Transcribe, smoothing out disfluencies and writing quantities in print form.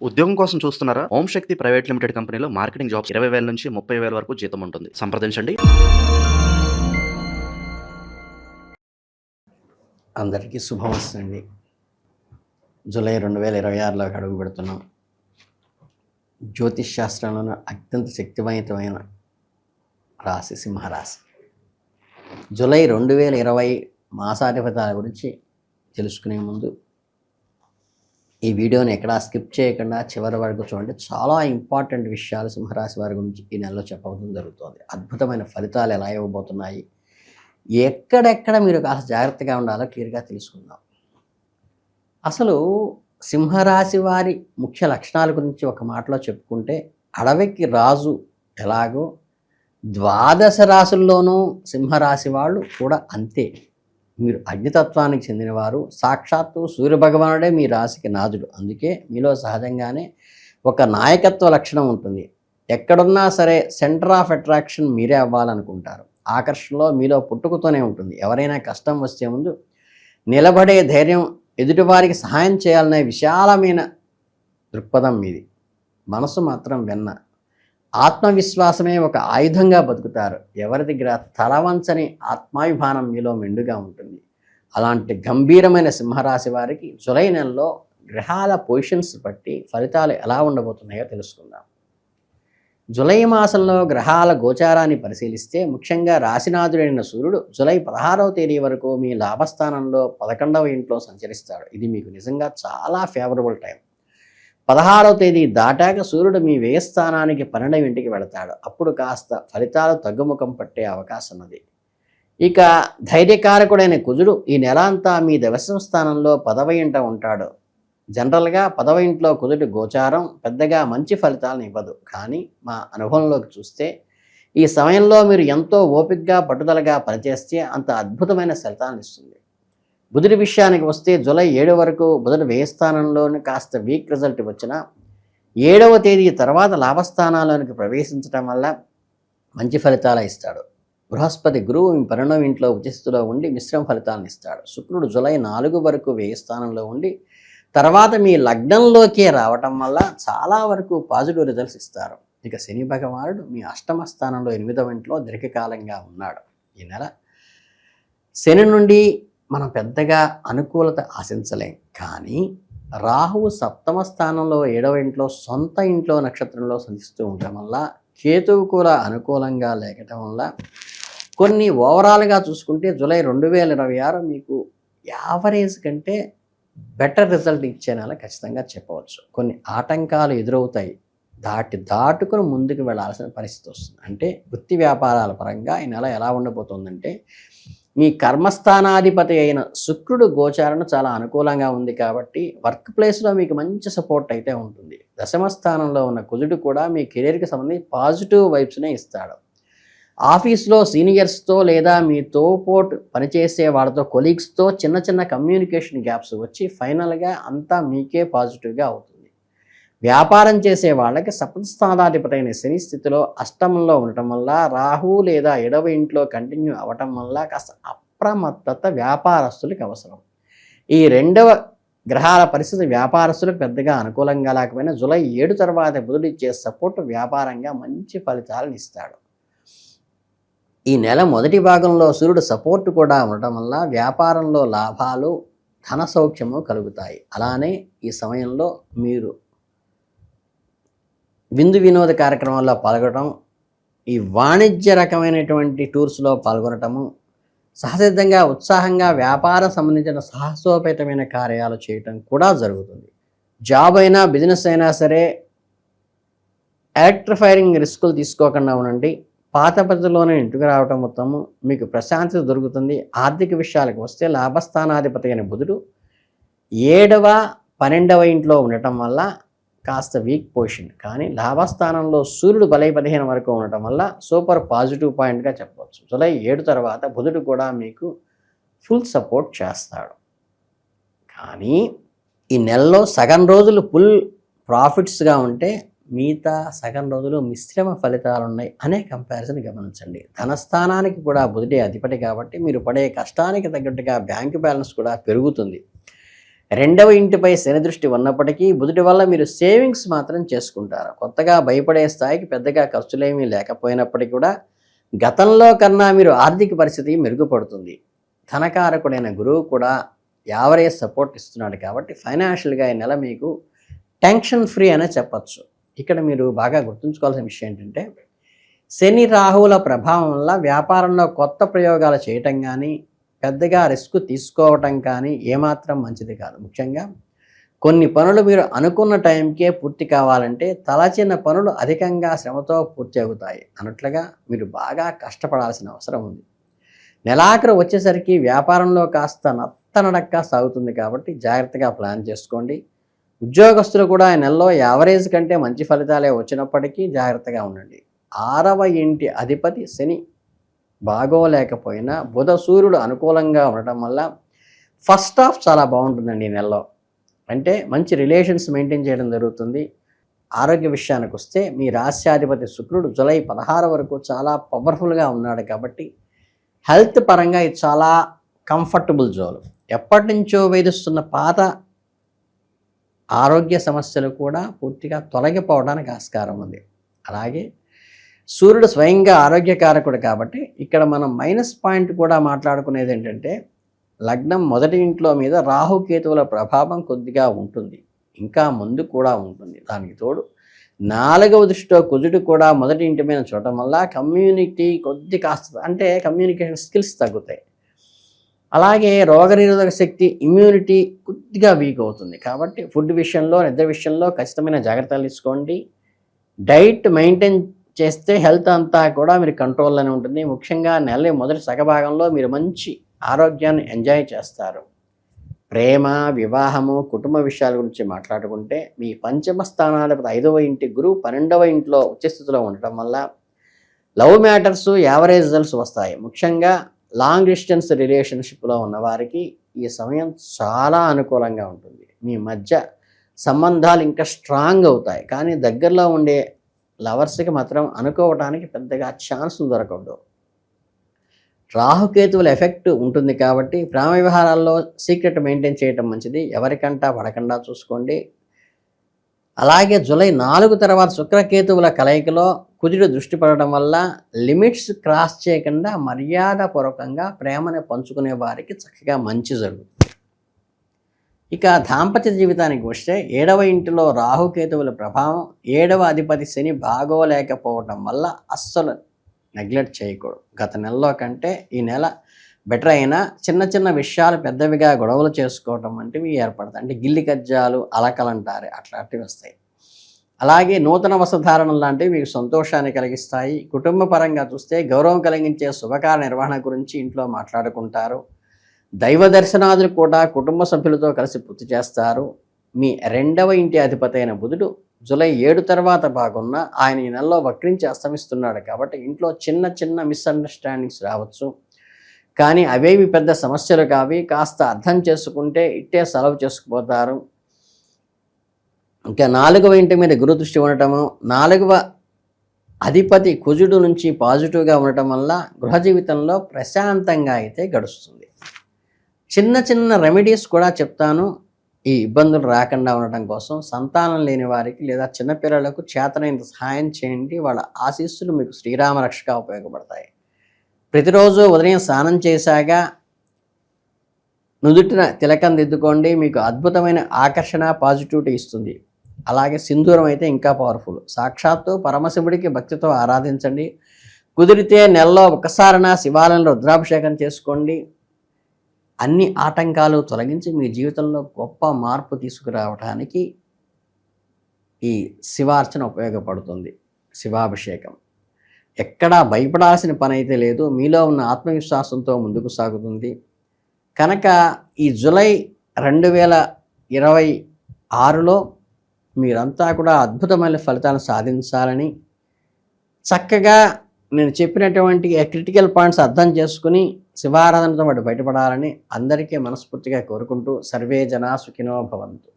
ఉద్యోగం కోసం చూస్తున్నారా? ఓం శక్తి ప్రైవేట్ లిమిటెడ్ కంపెనీలో మార్కెటింగ్ జాబ్స్ 20,000 నుంచి 30,000 వరకు జీతం ఉంటుంది. సంప్రదించండి. అందరికీ శుభమస్తు అండి. జూలై 2026లోకి అడుగు పెడుతున్నాం. జ్యోతిష్ శాస్త్రంలోన అత్యంత శక్తివంతమైన రాశి సింహరాశి. జూలై 2020 మాసాధిపతాల గురించి తెలుసుకునే ముందు ఈ వీడియోని ఎక్కడా స్కిప్ చేయకుండా చివరి వరకు చూడండి. చాలా ఇంపార్టెంట్ విషయాలు సింహరాశి వారి గురించి ఈ నెలలో చెప్పడం జరుగుతుంది. అద్భుతమైన ఫలితాలు ఎలా ఇవ్వబోతున్నాయి, ఎక్కడెక్కడ మీరు కాస్త జాగ్రత్తగా ఉండాలో క్లియర్గా తెలుసుకుందాం. అసలు సింహరాశి వారి ముఖ్య లక్షణాల గురించి ఒక మాటలో చెప్పుకుంటే, అడవికి రాజు ఎలాగో 12 రాశుల్లోనూ సింహరాశి వాళ్ళు కూడా అంతే. మీరు అగ్నితత్వానికి చెందినవారు. సాక్షాత్తు సూర్యభగవానుడే మీ రాశికి నాథుడు. అందుకే మీలో సహజంగానే ఒక నాయకత్వ లక్షణం ఉంటుంది. ఎక్కడున్నా సరే సెంటర్ ఆఫ్ అట్రాక్షన్ మీరే అవ్వాలనుకుంటారు. ఆకర్షణలో మీలో పుట్టుకతోనే ఉంటుంది. ఎవరైనా కష్టం వస్తే ముందు నిలబడే ధైర్యం, ఎదుటివారికి సహాయం చేయాలనే విశాలమైన దృక్పథం మీది. మనసు మాత్రం వెన్న. ఆత్మవిశ్వాసమే ఒక ఆయుధంగా బతుకుతారు. ఎవరి దగ్గర తలవంచని ఆత్మాభిమానం మీలో మెండుగా ఉంటుంది. అలాంటి గంభీరమైన సింహరాశి వారికి జూలై నెలలో గ్రహాల పొజిషన్స్ బట్టి ఫలితాలు ఎలా ఉండబోతున్నాయో తెలుసుకుందాం. జూలై మాసంలో గ్రహాల గోచారాన్ని పరిశీలిస్తే, ముఖ్యంగా రాశినాథుడైన సూర్యుడు జూలై 16వ తేదీ వరకు మీ లాభస్థానంలో 11వ ఇంట్లో సంచరిస్తాడు. ఇది మీకు నిజంగా చాలా ఫేవరబుల్ టైం. 16వ తేదీ దాటాక సూర్యుడు మీ వ్యయస్థానానికి 12వ ఇంటికి వెళతాడు. అప్పుడు కాస్త ఫలితాలు తగ్గుముఖం పట్టే అవకాశం ఉన్నది. ఇక ధైర్యకారకుడైన కుజుడు ఈ నెల అంతా మీ దశమ స్థానంలో 10వ ఇంట ఉంటాడు. జనరల్గా 10వ ఇంట్లో కుజుడి గోచారం పెద్దగా మంచి ఫలితాలను ఇవ్వదు. కానీ మా అనుభవంలోకి చూస్తే ఈ సమయంలో మీరు ఎంతో ఓపికగా పట్టుదలగా పనిచేస్తే అంత అద్భుతమైన ఫలితాలను ఇస్తుంది. బుధుడి విషయానికి వస్తే జూలై 7 వరకు బుధుడు వ్యయస్థానంలోని కాస్త వీక్ రిజల్ట్ వచ్చినా 7వ తేదీ తర్వాత లాభస్థానాల్లోనికి ప్రవేశించడం వల్ల మంచి ఫలితాలు ఇస్తాడు. బృహస్పతి గురువు మీ 12వ ఇంట్లో ఉచిస్థితిలో ఉండి మిశ్రమ ఫలితాలను ఇస్తాడు. శుక్రుడు జూలై 4 వరకు వ్యయస్థానంలో ఉండి తర్వాత మీ లగ్నంలోకే రావటం వల్ల చాలా వరకు పాజిటివ్ రిజల్ట్స్ ఇస్తారు. ఇక శని భగవానుడు మీ 8వ స్థానంలో 8వ ఇంట్లో దీర్ఘకాలంగా ఉన్నాడు. ఈ నెల శని నుండి మనం పెద్దగా అనుకూలత ఆశించలేం. కానీ రాహువు 7వ స్థానంలో 7వ ఇంట్లో సొంత ఇంట్లో నక్షత్రంలో సంధిస్తూ ఉండటం వల్ల, కేతువు కూడా అనుకూలంగా లేకటం వల్ల కొన్ని ఓవరాల్గా చూసుకుంటే జూలై 2026 మీకు యావరేజ్ కంటే బెటర్ రిజల్ట్ ఇచ్చే నెల ఖచ్చితంగా చెప్పవచ్చు. కొన్ని ఆటంకాలు ఎదురవుతాయి. దాటుకుని ముందుకు వెళ్ళాల్సిన పరిస్థితి వస్తుంది. అంటే వృత్తి వ్యాపారాల పరంగా ఈ నెల ఎలా ఉండబోతుందంటే, మీ కర్మస్థానాధిపతి అయిన శుక్రుడు గోచారణ చాలా అనుకూలంగా ఉంది కాబట్టి వర్క్ ప్లేస్లో మీకు మంచి సపోర్ట్ అయితే ఉంటుంది. దశమ స్థానంలో ఉన్న కుజుడు కూడా మీ కెరీర్కి సంబంధించి పాజిటివ్ వైబ్స్నే ఇస్తాడు. ఆఫీస్లో సీనియర్స్తో లేదా మీ తోపోటు పనిచేసే వాళ్ళతో, కొలీగ్స్తో చిన్న చిన్న కమ్యూనికేషన్ గ్యాప్స్ వచ్చి ఫైనల్గా అంతా మీకే పాజిటివ్గా అవుతుంది. వ్యాపారం చేసే వాళ్ళకి 7వ స్థానాధిపతి అయిన శని స్థితిలో అష్టమంలో ఉండటం వల్ల, రాహు లేదా 7వ ఇంట్లో కంటిన్యూ అవ్వటం వల్ల కాస్త అప్రమత్తత వ్యాపారస్తులకు అవసరం. ఈ 2వ గ్రహాల పరిస్థితి వ్యాపారస్తులకు పెద్దగా అనుకూలంగా లేకపోయినా జూలై 7 తర్వాత బుధుడు ఇచ్చే సపోర్ట్ వ్యాపారంగా మంచి ఫలితాలను ఇస్తాడు. ఈ నెల మొదటి భాగంలో సూర్యుడు సపోర్ట్ కూడా ఉండటం వల్ల వ్యాపారంలో లాభాలు, ధన సౌఖ్యము కలుగుతాయి. అలానే ఈ సమయంలో మీరు విందు వినోద కార్యక్రమాల్లో పాల్గొనడం, ఈ వాణిజ్య రకమైనటువంటి టూర్స్లో పాల్గొనటము, సహసిద్ధంగా ఉత్సాహంగా వ్యాపారం సంబంధించిన సాహసోపేతమైన కార్యాలు చేయటం కూడా జరుగుతుంది. జాబ్ అయినా బిజినెస్ అయినా సరే ఎలక్ట్రిఫైరింగ్ రిస్కులు తీసుకోకుండా ఉండండి. పాత పద్ధతిలోనే ఇంటికి రావటం మొత్తము మీకు ప్రశాంతత దొరుకుతుంది. ఆర్థిక విషయాలకు వస్తే లాభస్థానాధిపతి అయిన బుధుడు 7వ 12వ ఇంట్లో ఉండటం వల్ల కాస్త వీక్ పొజిషన్. కానీ లాభస్థానంలో సూర్యుడు జూలై 15 వరకు ఉండటం వల్ల సూపర్ పాజిటివ్ పాయింట్గా చెప్పవచ్చు. జూలై 7 తర్వాత బుధుడు కూడా మీకు ఫుల్ సపోర్ట్ చేస్తాడు. కానీ ఈ నెలలో సగం రోజులు ఫుల్ ప్రాఫిట్స్గా ఉంటే మిగతా సగం రోజులు మిశ్రమ ఫలితాలు ఉన్నాయి అనే కంపారిజన్ గమనించండి. ధనస్థానానికి కూడా బుధుడే అధిపతి కాబట్టి మీరు పడే కష్టానికి తగ్గట్టుగా బ్యాంకు బ్యాలెన్స్ కూడా పెరుగుతుంది. రెండవ ఇంటిపై శని దృష్టి ఉన్నప్పటికీ బుధుడి వల్ల మీరు సేవింగ్స్ మాత్రం చేసుకుంటారు. కొత్తగా భయపడే స్థాయికి పెద్దగా ఖర్చులేమీ లేకపోయినప్పటికీ కూడా గతంలో కన్నా మీరు ఆర్థిక పరిస్థితి మెరుగుపడుతుంది. ధనకారకుడైన గురువు కూడా యావరేజ్ సపోర్ట్ ఇస్తున్నాడు కాబట్టి ఫైనాన్షియల్గా ఈ నెల మీకు టెన్షన్ ఫ్రీ అనే చెప్పచ్చు. ఇక్కడ మీరు బాగా గుర్తుంచుకోవాల్సిన విషయం ఏంటంటే శని రాహువుల ప్రభావం వల్ల వ్యాపారంలో కొత్త ప్రయోగాలు చేయటం కానీ పెద్దగా రిస్క్ తీసుకోవటం కానీ ఏమాత్రం మంచిది కాదు. ముఖ్యంగా కొన్ని పనులు మీరు అనుకున్న టైంకే పూర్తి కావాలంటే తలచిన పనులు అధికంగా శ్రమతో పూర్తి అవుతాయి అన్నట్లుగా మీరు బాగా కష్టపడాల్సిన అవసరం ఉంది. నెలాఖరు వచ్చేసరికి వ్యాపారంలో కాస్త నత్తనడక్క సాగుతుంది కాబట్టి జాగ్రత్తగా ప్లాన్ చేసుకోండి. ఉద్యోగస్తులు కూడా ఈ నెలలో యావరేజ్ కంటే మంచి ఫలితాలే వచ్చినప్పటికీ జాగ్రత్తగా ఉండండి. 6వ ఇంటి అధిపతి శని బాగోలేకపోయినా బుధ సూర్యుడు అనుకూలంగా ఉండటం వల్ల ఫస్ట్ హాఫ్ చాలా బాగుంటుందండి ఈ నెలలో. అంటే మంచి రిలేషన్స్ మెయింటైన్ చేయడం జరుగుతుంది. ఆరోగ్య విషయానికి వస్తే మీ రాశ్యాధిపతి శుక్రుడు జూలై 16 వరకు చాలా పవర్ఫుల్గా ఉన్నాడు కాబట్టి హెల్త్ పరంగా ఇది చాలా కంఫర్టబుల్ జోన్. ఎప్పటి నుంచో వేధిస్తున్న పాత ఆరోగ్య సమస్యలు కూడా పూర్తిగా తొలగిపోవడానికి ఆస్కారం ఉంది. అలాగే సూర్యుడు స్వయంగా ఆరోగ్యకారకుడు కాబట్టి ఇక్కడ మనం మైనస్ పాయింట్ కూడా మాట్లాడుకునేది ఏంటంటే లగ్నం మొదటి ఇంట్లో మీద రాహుకేతువుల ప్రభావం కొద్దిగా ఉంటుంది, ఇంకా ముందు కూడా ఉంటుంది. దానికి తోడు 4వ దృష్టిలో కుజుడు కూడా మొదటి ఇంటి మీద చూడటం వల్ల కమ్యూనిటీ కాస్త అంటే కమ్యూనికేషన్ స్కిల్స్ తగ్గుతాయి. అలాగే రోగనిరోధక శక్తి ఇమ్యూనిటీ కొద్దిగా వీక్ అవుతుంది. కాబట్టి ఫుడ్ విషయంలో నిద్ర విషయంలో ఖచ్చితమైన జాగ్రత్తలు తీసుకోండి. డైట్ మెయింటైన్ చేస్తే హెల్త్ అంతా కూడా మీరు కంట్రోల్లోనే ఉంటుంది. ముఖ్యంగా నెల మొదటి సగభాగంలో మీరు మంచి ఆరోగ్యాన్ని ఎంజాయ్ చేస్తారు. ప్రేమ, వివాహము, కుటుంబ విషయాల గురించి మాట్లాడుకుంటే మీ పంచమ స్థానాధిపతి 5వ ఇంటి గురువు 12వ ఇంట్లో ఉచ్చస్థితిలో ఉండటం వల్ల లవ్ మ్యాటర్స్ యావరేజ్ రిజల్ట్స్ వస్తాయి. ముఖ్యంగా లాంగ్ డిస్టెన్స్ రిలేషన్షిప్లో ఉన్నవారికి ఈ సమయం చాలా అనుకూలంగా ఉంటుంది. మీ మధ్య సంబంధాలు ఇంకా స్ట్రాంగ్ అవుతాయి. కానీ దగ్గరలో ఉండే లవర్స్కి మాత్రం అనుకోవటానికి పెద్దగా ఛాన్స్ దొరకదు. రాహుకేతువుల ఎఫెక్ట్ ఉంటుంది కాబట్టి ప్రేమ వ్యవహారాల్లో సీక్రెట్ మెయింటైన్ చేయటం మంచిది. ఎవరికంటా పడకుండా చూసుకోండి. అలాగే జూలై 4 తర్వాత శుక్రకేతువుల కలయికలో కుజుడు దృష్టి పడడం వల్ల లిమిట్స్ క్రాస్ చేయకుండా మర్యాదపూర్వకంగా ప్రేమను పంచుకునే వారికి చక్కగా మంచి జరుగుతుంది. ఇక దాంపత్య జీవితానికి వస్తే 7వ ఇంటిలో రాహుకేతువుల ప్రభావం, 7వ అధిపతి శని బాగోలేకపోవటం వల్ల అస్సలు నెగ్లెక్ట్ చేయకూడదు. గత నెలలో కంటే ఈ నెల బెటర్ అయినా చిన్న చిన్న విషయాలు పెద్దవిగా గొడవలు చేసుకోవటం వంటివి ఏర్పడతాయి. అంటే గిల్లి కజ్జాలు, అలకలంటారు, అట్లాంటివి వస్తాయి. అలాగే నూతన వస్త్రధారణం లాంటివి మీకు సంతోషాన్ని కలిగిస్తాయి. కుటుంబ పరంగా చూస్తే గౌరవం కలిగించే శుభకార్య నిర్వహణ గురించి ఇంట్లో మాట్లాడుకుంటారు. దైవ దర్శనాదులు కూడా కుటుంబ సభ్యులతో కలిసి పూర్తి చేస్తారు. మీ 2వ ఇంటి అధిపతి అయిన బుధుడు జూలై 7 తర్వాత బాగున్నా ఆయన ఈ నెలలో వక్రించి అస్తమిస్తున్నాడు కాబట్టి ఇంట్లో చిన్న చిన్న మిస్అండర్స్టాండింగ్స్ రావచ్చు. కానీ అవేవి పెద్ద సమస్యలు కావి. కాస్త అర్థం చేసుకుంటే ఇట్టే సెలవు చేసుకుపోతారు. ఇంకా 4వ ఇంటి మీద గురు దృష్టి ఉండటము, 4వ అధిపతి కుజుడు నుంచి పాజిటివ్గా ఉండటం వల్ల గృహ జీవితంలో ప్రశాంతంగా అయితే గడుస్తుంది. చిన్న చిన్న రెమెడీస్ కూడా చెప్తాను ఈ ఇబ్బందులు రాకుండా ఉండటం కోసం. సంతానం లేని వారికి లేదా చిన్నపిల్లలకు చేతనైనంత సహాయం చేయండి. వాళ్ళ ఆశీస్సులు మీకు శ్రీరామ రక్షగా ఉపయోగపడతాయి. ప్రతిరోజు ఉదయం స్నానం చేశాక నుదుటిన తిలకం దిద్దుకోండి. మీకు అద్భుతమైన ఆకర్షణ, పాజిటివిటీ ఇస్తుంది. అలాగే సింధూరం అయితే ఇంకా పవర్ఫుల్. సాక్షాత్తు పరమశివుడికి భక్తితో ఆరాధించండి. కుదిరితే నెలలో ఒకసారైనా శివాలయంలో రుద్రాభిషేకం చేసుకోండి. అన్ని ఆటంకాలు తొలగించి మీ జీవితంలో గొప్ప మార్పు తీసుకురావడానికి ఈ శివార్చన ఉపయోగపడుతుంది. శివాభిషేకం ఎక్కడా భయపడాల్సిన పని అయితే లేదు. మీలో ఉన్న ఆత్మవిశ్వాసంతో ముందుకు సాగుతుంది. కనుక ఈ జూలై 2026లో మీరంతా కూడా అద్భుతమైన ఫలితాలను సాధించాలని, చక్కగా నేను చెప్పినటువంటి క్రిటికల్ పాయింట్స్ అర్థం చేసుకుని శివారాధనతో పాటు బయటపడాలని అందరికీ మనస్ఫూర్తిగా కోరుకుంటూ సర్వే జనా సుఖినో భవంతు.